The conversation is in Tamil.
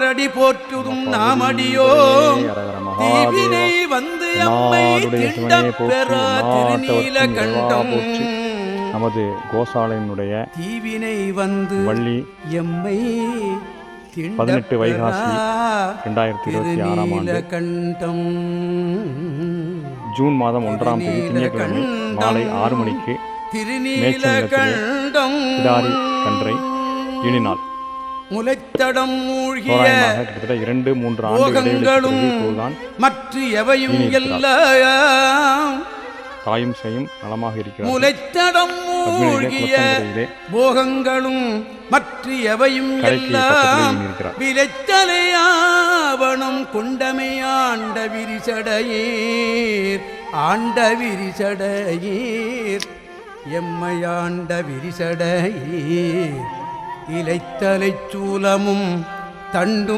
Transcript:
அடி போற்றுதும் நாமடியோம் தீவினை வந்து அம்மை திண்டப் பெற திருநீல கண்டம் நமது கோசாலையினுடைய தீவினை வந்து வள்ளி எம்மை 18 வைகாசி 2026 ஆண்டு கண்டம் ஜூன் மாதம் 1ஆம் தேதி திங்கட்கிழமை மாலை 6 மணிக்கு கண்டம் பிடாரி கன்றை இனிநாள் முளைத்தடம் மூழ்கிய கிட்டத்தட்ட 2-3 ஆண்டுகளும் மற்ற எவையும் எல்லாம் தாயும் செய்யும் நலமாக இருக்கிறார். முளைத்தடம் மூழ்கிய போகங்களும் மற்ற எவையும் எல்லாம் விளைத்தலையாவணம் கொண்டமை ஆண்ட விரிசடையீர் ஆண்ட விரிசடையீர் எம்மையாண்ட விரிசடையீர் இலைத்தலை சூலமும் தண்டும்